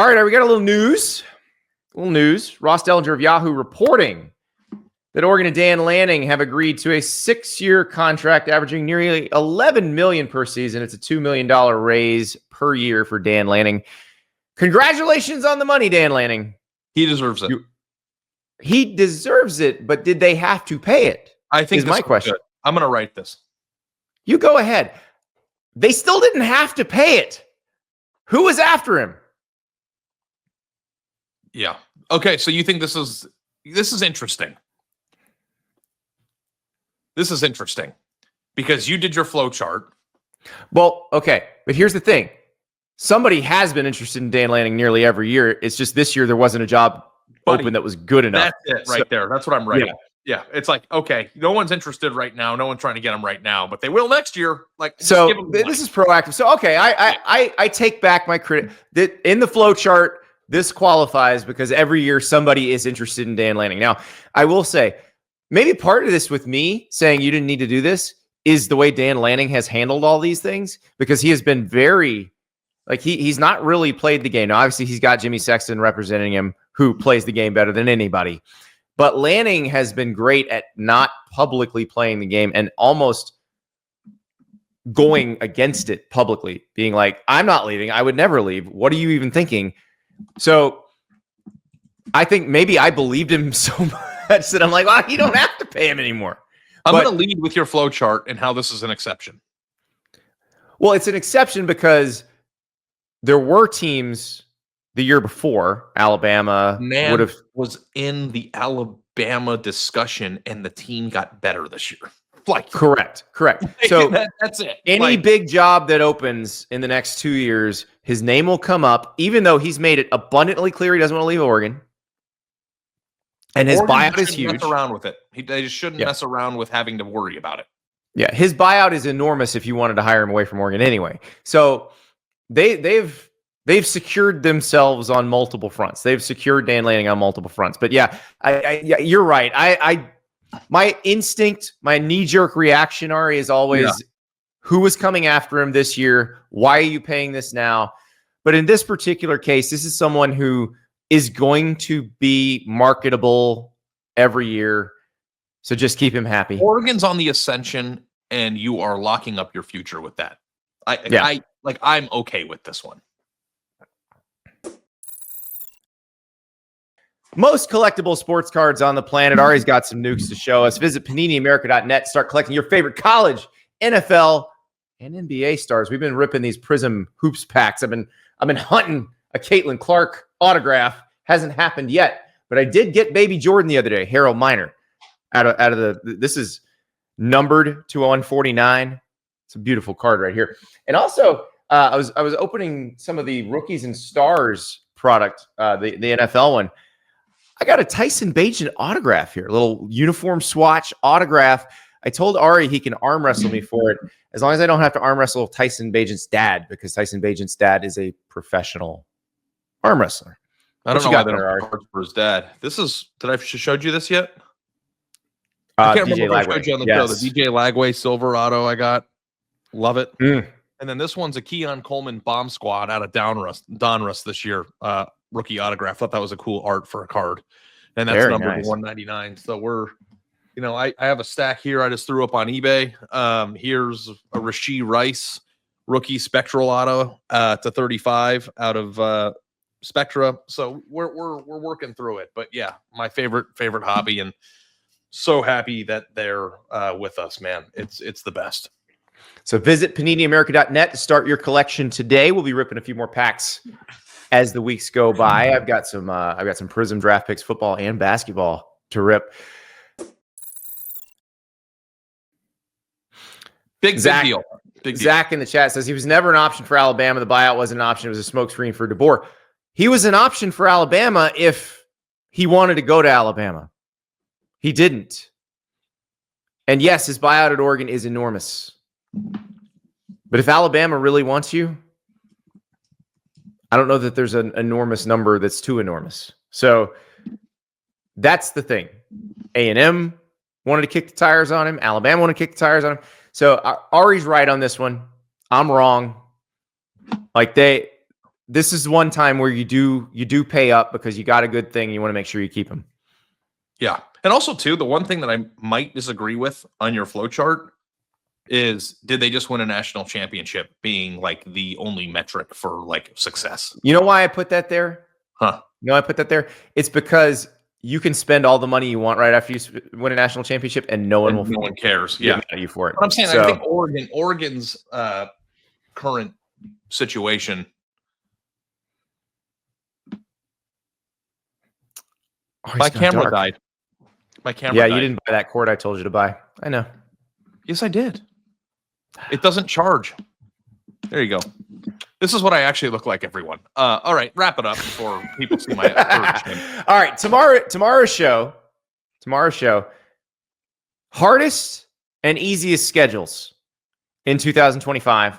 All right, we got a little news. Ross Dellinger of Yahoo reporting that Oregon and Dan Lanning have agreed to a 6-year contract averaging nearly $11 million per season. It's a $2 million raise per year for Dan Lanning. Congratulations on the money, Dan Lanning. He deserves it. He deserves it, but did they have to pay it? I think is my question. Good. I'm going to write this. You go ahead. They still didn't have to pay it. Who was after him? Yeah. Okay, so you think this is interesting. This is interesting because you did your flow chart. Well, okay, but here's the thing. Somebody has been interested in Dan Lanning nearly every year. It's just this year there wasn't a job open that was good enough. That's it right there. That's what I'm writing. Yeah. It's like, okay, no one's interested right now. No one's trying to get him right now, but they will next year. Like, so this is proactive. So, okay, I take back my credit. In the flow chart, this qualifies because every year somebody is interested in Dan Lanning. Now, I will say, maybe part of this with me saying you didn't need to do this is the way Dan Lanning has handled all these things, because he has been very, like, he's not really played the game. Now, obviously, he's got Jimmy Sexton representing him, who plays the game better than anybody. But Lanning has been great at not publicly playing the game and almost going against it publicly, being like, I'm not leaving. I would never leave. What are you even thinking? So I think maybe I believed him so much that I'm like, well, you don't have to pay him anymore. I'm going to lead with your flow chart and how this is an exception. Well, it's an exception because there were teams the year before, Alabama was in the Alabama discussion, and the team got better this year. Like, correct. So that's it. Any big job that opens in the next 2 years, his name will come up, even though he's made it abundantly clear he doesn't want to leave Oregon. And his buyout is huge. Mess around with it. They just shouldn't mess around with having to worry about it. Yeah, his buyout is enormous if you wanted to hire him away from Oregon anyway. So they've secured themselves on multiple fronts. They've secured Dan Lanning on multiple fronts. But yeah, you're right. My instinct, my knee-jerk reaction, Ari, is always who was coming after him this year? Why are you paying this now? But in this particular case, this is someone who is going to be marketable every year. So just keep him happy. Oregon's on the ascension, and you are locking up your future with that. I'm okay with this one. Most collectible sports cards on the planet. Ari's got some nukes to show us. Visit PaniniAmerica.net. Start collecting your favorite college, NFL, and NBA stars. We've been ripping these Prism hoops packs. I've been hunting a Caitlin Clark autograph. Hasn't happened yet, but I did get Baby Jordan the other day. Harold Miner out of the. This is numbered to 149. It's a beautiful card right here. And also, I was opening some of the Rookies and Stars product, the NFL one. I got a Tyson Bagent autograph here, a little uniform swatch autograph. I told Ari he can arm wrestle me for it, as long as I don't have to arm wrestle Tyson Bagent's dad, because Tyson Bagent's dad is a professional arm wrestler. I don't know why they don't have cards for his dad. Did I showed you this yet? I can't remember if I showed you on the show. The DJ Lagway Silverado I got. Love it. And then this one's a Keon Coleman Bomb Squad out of Donruss this year. Rookie autograph. Thought that was a cool art for a card. And that's numbered 199. So we're, I have a stack here I just threw up on eBay. Here's a Rashee Rice rookie Spectral auto to 35 out of Spectra. So we're working through it. But yeah, my favorite hobby, and so happy that they're with us, man. It's the best. So visit PaniniAmerica.net to start your collection today. We'll be ripping a few more packs as the weeks go by. I've got some Prism draft picks, football and basketball to rip. Big deal. Zach in the chat says he was never an option for Alabama. The buyout wasn't an option. It was a smokescreen for DeBoer. He was an option for Alabama if he wanted to go to Alabama. He didn't. And yes, his buyout at Oregon is enormous. But if Alabama really wants you, I don't know that there's an enormous number that's too enormous. So that's the thing. A&M wanted to kick the tires on him. Alabama wanted to kick the tires on him. So Ari's right on this one. I'm wrong. Like they this is one time where you do pay up because you got a good thing. And you want to make sure you keep them. Yeah. And also, too, the one thing that I might disagree with on your flow chart is, did they just win a national championship being like the only metric for like success? You know why I put that there? Huh? You know, I put that there. It's because you can spend all the money you want right after you win a national championship, and no one cares. Yeah, you for it. But I'm saying, I think Oregon's current situation. My camera died. My camera. Yeah, died. You didn't buy that cord I told you to buy. I know. Yes, I did. It doesn't charge. There you go. This is what I actually look like, everyone. All right, wrap it up before people see my. All right, tomorrow's show. Hardest and easiest schedules in 2025.